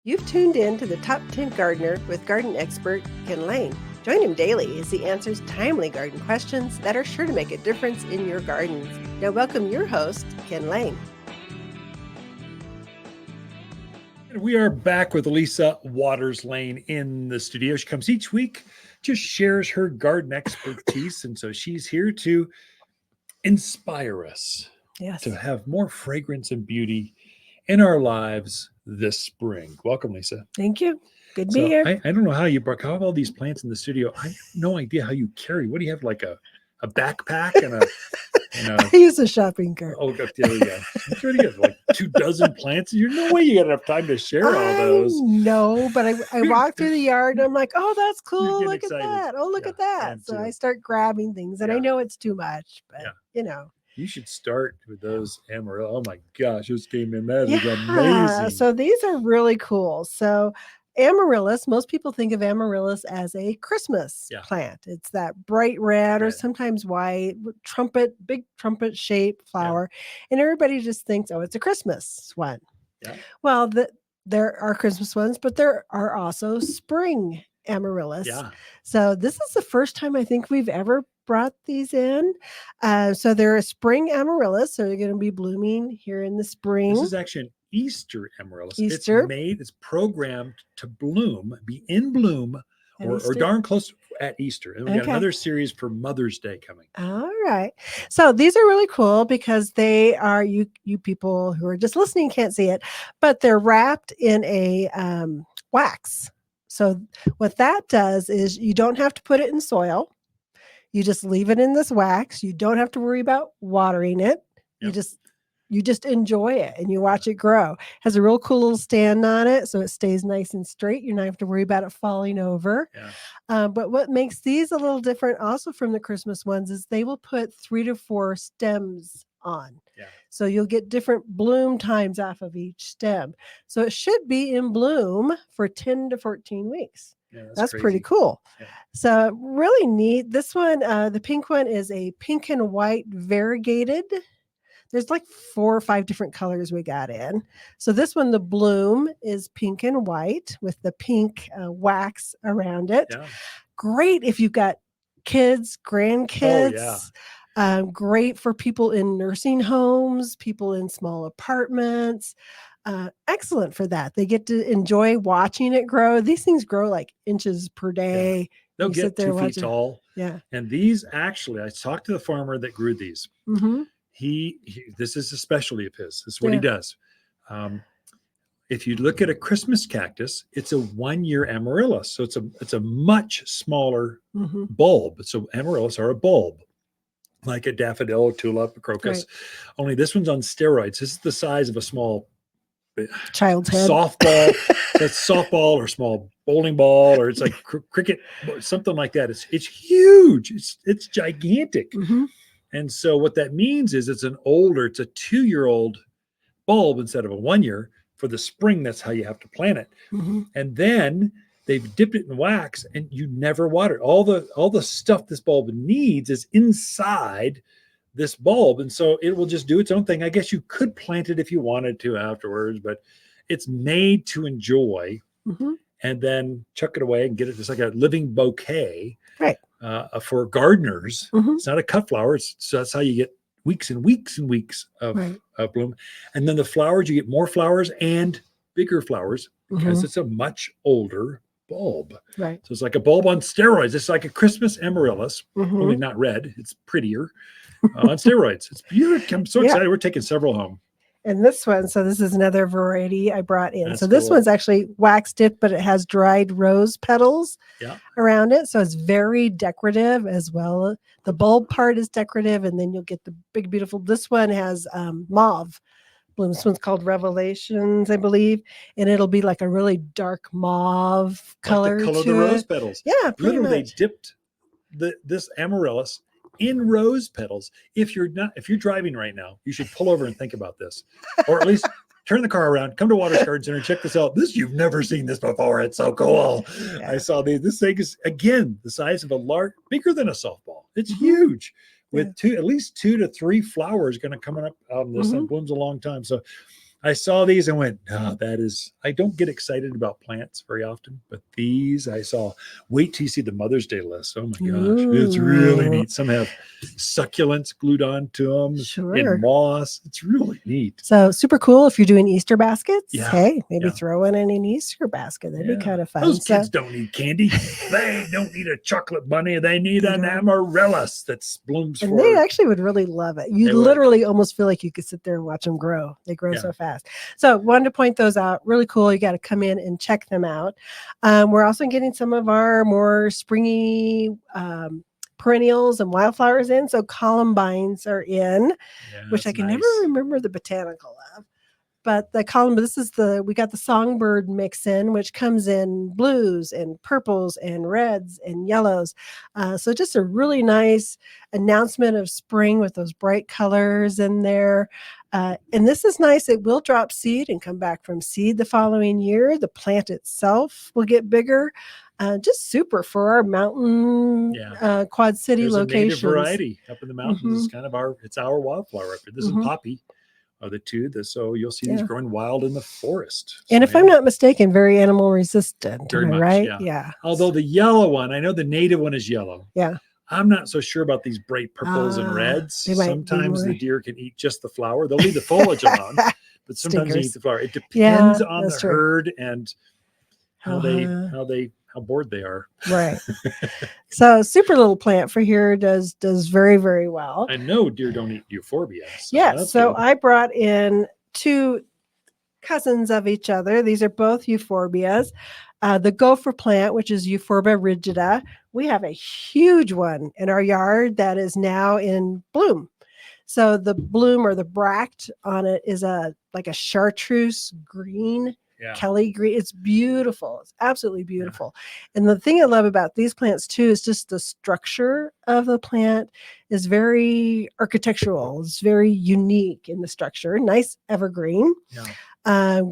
You've tuned in to the Top 10 Gardener with garden expert Ken Lain. Join him daily as he answers timely garden questions that are sure to make a difference in your gardens. Now welcome your host, Ken Lain. We are back with Lisa Lain in the studio. She comes each week, just shares her garden expertise. And so she's here to inspire us to have more fragrance and beauty in our lives this spring. Welcome, Lisa. Thank you. Good to be here. I don't know how you have all these plants in the studio. I have no idea how you carry. What do you have, like a backpack and a I use a shopping cart. Oh, there we go. That's pretty good. Like 24 plants. There's no way you got enough time to share all those. No, but I walk through the yard and I'm like, oh, that's cool. Look excited. At that. Oh, look at that. So I start grabbing things and I know it's too much, but you know. You should start with those Amaryllis. Oh my gosh, those came in. That is amazing. So these are really cool. So Amaryllis, most people think of Amaryllis as a Christmas plant. It's that bright red or sometimes white, big trumpet shaped flower. And everybody just thinks, oh, it's a Christmas one. Yeah. Well, there are Christmas ones, but there are also spring Amaryllis. Yeah. So this is the first time I think we've ever brought these in. So they're a spring Amaryllis. So they're going to be blooming here in the spring. This is actually an Easter Amaryllis. Easter. It's programmed to be in bloom or darn close at Easter. And we got another series for Mother's Day coming. All right. So these are really cool because they are, you people who are just listening can't see it, but they're wrapped in a wax. So what that does is you don't have to put it in soil. You just leave it in this wax. You don't have to worry about watering it. Yep. You just enjoy it and you watch it grow. It has a real cool little stand on it, so it stays nice and straight. You don't have to worry about it falling over. Yeah. But what makes these a little different also from the Christmas ones is they will put 3 to 4 stems on. Yeah. So you'll get different bloom times off of each stem. So it should be in bloom for 10 to 14 weeks. Yeah, that's pretty cool. Yeah. So really neat. This one, the pink one is a pink and white variegated. There's like 4 or 5 different colors we got in. So this one, the bloom is pink and white with the pink wax around it. Yeah. Great if you've got kids, grandkids. Oh, yeah. Great for people in nursing homes, people in small apartments. Excellent for that. They get to enjoy watching it grow. These things grow like inches per day. Yeah. They'll get 2 feet tall. Yeah. And these actually, I talked to the farmer that grew these. Mm-hmm. This is a specialty of his. This is what he does. If you look at a Christmas cactus, it's a 1-year Amaryllis. So it's a much smaller bulb. So Amaryllis are a bulb, like a daffodil, a tulip, a crocus. Right. Only this one's on steroids. This is the size of a small child's head softball. That's softball or small bowling ball, or it's like cricket, something like that. It's huge. It's gigantic. Mm-hmm. And so what that means is it's a 2-year-old bulb instead of a 1-year. For the spring, that's how you have to plant it. Mm-hmm. And then they've dipped it in wax and you never water it. All the stuff this bulb needs is inside this bulb. And so it will just do its own thing. I guess you could plant it if you wanted to afterwards, but it's made to enjoy and then chuck it away and get it just like a living bouquet. Right. For gardeners. It's not a cut flower. So that's how you get weeks and weeks and weeks of bloom. And then the flowers, you get more flowers and bigger flowers because it's a much older bulb. Right. So it's like a bulb on steroids. It's like a Christmas Amaryllis, only not red. It's prettier on steroids. It's beautiful. I'm so excited. We're taking several home. And this one, so this is another variety I brought in. That's so this one's actually wax dipped, but it has dried rose petals around it. So it's very decorative as well. The bulb part is decorative, and then you'll get the big, beautiful. This one has mauve bloom. This one's called Revelations, I believe. And it'll be like a really dark mauve color. Like the color of the rose petals. Yeah, literally they dipped this Amaryllis in rose petals. If you're driving right now, you should pull over and think about this, or at least turn the car around, come to Waters Garden Center, check this out. You've never seen this before. It's so cool. Yeah. I saw this thing is again the size of bigger than a softball. It's huge, with at least 2 to 3 flowers going to come up on this and blooms a long time. So I saw these and went, oh, that is, I don't get excited about plants very often, but these I saw. Wait till you see the Mother's Day list. Oh my gosh, it's really Ooh. neat. Some have succulents glued onto them Sure. in moss. It's really neat. So super cool if you're doing Easter baskets. Yeah, Hey, maybe yeah. throw in an Easter basket. That'd be kind of fun. Those kids don't need candy. They don't need a chocolate bunny. They need an amaryllis that blooms and for. they actually would really love it. You literally almost feel like you could sit there and watch them grow. They grow so fast. So wanted to point those out. Really cool. You got to come in and check them out. We're also getting some of our more springy perennials and wildflowers in. So columbines are in, which I can never remember the botanical of. But the columbine, we got the songbird mix in, which comes in blues and purples and reds and yellows. So just a really nice announcement of spring with those bright colors in there. And this is nice. It will drop seed and come back from seed the following year. The plant itself will get bigger. Just super for our mountain Quad City locations. There's a native variety up in the mountains. It's kind of it's our wildflower up here. This is poppy. Are the two, so you'll see these growing wild in the forest. And if I'm not mistaken, very animal resistant. Very much, right? Yeah. Although the yellow one, I know the native one is yellow. Yeah. I'm not so sure about these bright purples and reds. Sometimes the deer can eat just the flower. They'll leave the foliage alone, but sometimes they eat the flower. It depends on the herd and how bored they are. Right. So super little plant for here does very, very well. I know deer don't eat euphorbia. So I brought in two cousins of each other. These are both euphorbias. The gopher plant, which is Euphorbia rigida. We have a huge one in our yard that is now in bloom. So the bloom or the bract on it is like a chartreuse green. Kelly green. It's beautiful. It's absolutely beautiful. And the thing I love about these plants too is just the structure of the plant is very architectural. It's very unique in the structure. Nice evergreen.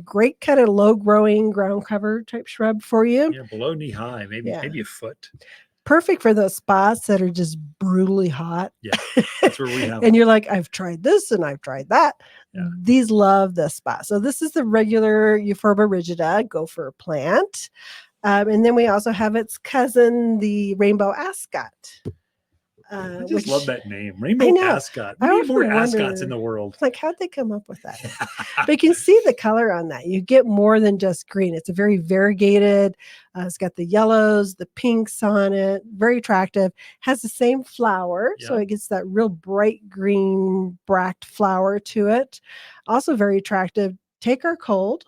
Great kind of low growing ground cover type shrub for you. Yeah, below knee high, maybe a foot. Perfect for those spots that are just brutally hot. Yeah, that's where we have And you're like, I've tried this and I've tried that. Yeah. These love this spot. So this is the regular Euphorbia rigida gopher plant. And then we also have its cousin, the rainbow ascot. I just love that name, Rainbow Ascot. We need more Ascots in the world. Like, how'd they come up with that? But you can see the color on that. You get more than just green. It's a very variegated. It's got the yellows, the pinks on it. Very attractive. Has the same flower, so it gets that real bright green bract flower to it. Also very attractive. Take our cold.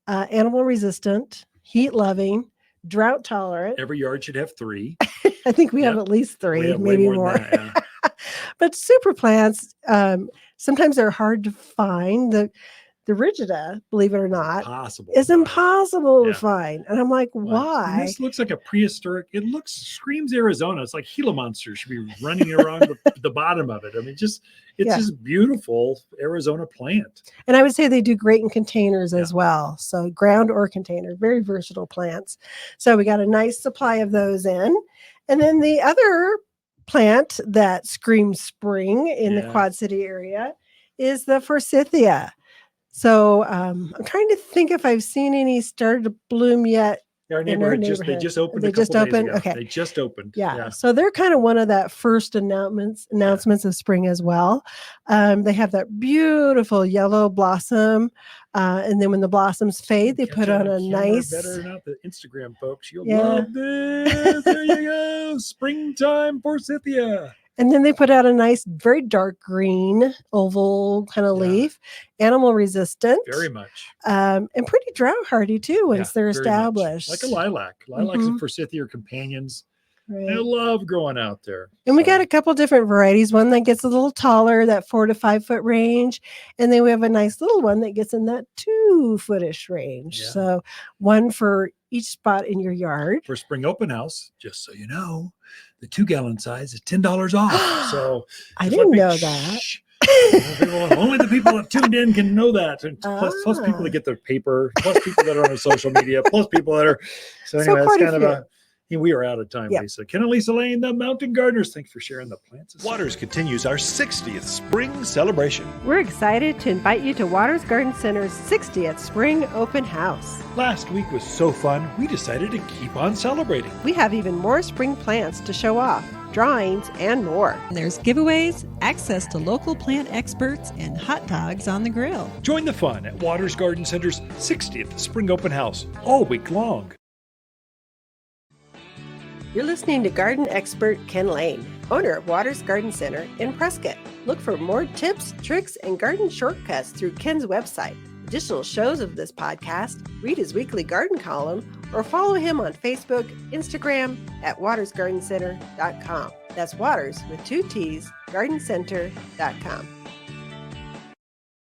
Animal resistant. Heat loving. Drought tolerant. Every yard should have 3. I think we have at least 3, maybe more. That, But super plants, sometimes they're hard to find. The rigida, believe it or not, is impossible to find. And I'm like, why? This looks like a prehistoric. It screams Arizona. It's like Gila monster should be running around the bottom of it. I mean, it's just beautiful Arizona plant. And I would say they do great in containers as well. So ground or container, very versatile plants. So we got a nice supply of those in. And then the other plant that screams spring in the Quad City area is the Forsythia. So I'm trying to think if I've seen any started to bloom yet. Our neighborhood they just opened. They just opened. Okay, they just opened. Yeah. So they're kind of one of that first announcements of spring as well. They have that beautiful yellow blossom, and then when the blossoms fade, they put on a nice. Better not the Instagram folks. You'll love this. There you go. Springtime Forsythia. And then they put out a nice, very dark green oval kind of leaf, animal resistant. Very much. And pretty drought hardy too once they're established. Much. Like a lilac. Lilacs and Forsythia are companions. Right. I love growing out there. And we got a couple different varieties. One that gets a little taller, that 4 to 5 foot range. And then we have a nice little one that gets in that 2 footish range. Yeah. So one for each spot in your yard. For spring open house, just so you know, the 2-gallon size is $10 off. So I didn't know that. Only the people that tuned in can know that. And plus people that get their paper, plus people that are on social media, plus people that are. So anyway, it's kind of And we are out of time, Yep. Lisa. Ken and Lisa Lain, the Mountain Gardeners. Thanks for sharing the plants. Waters continues our 60th spring celebration. We're excited to invite you to Waters Garden Center's 60th Spring Open House. Last week was so fun, we decided to keep on celebrating. We have even more spring plants to show off, drawings, and more. There's giveaways, access to local plant experts, and hot dogs on the grill. Join the fun at Waters Garden Center's 60th Spring Open House all week long. You're listening to garden expert Ken Lain, owner of Waters Garden Center in Prescott. Look for more tips, tricks, and garden shortcuts through Ken's website. Additional shows of this podcast, read his weekly garden column, or follow him on Facebook, Instagram at watersgardencenter.com. That's Waters with 2 T's, gardencenter.com.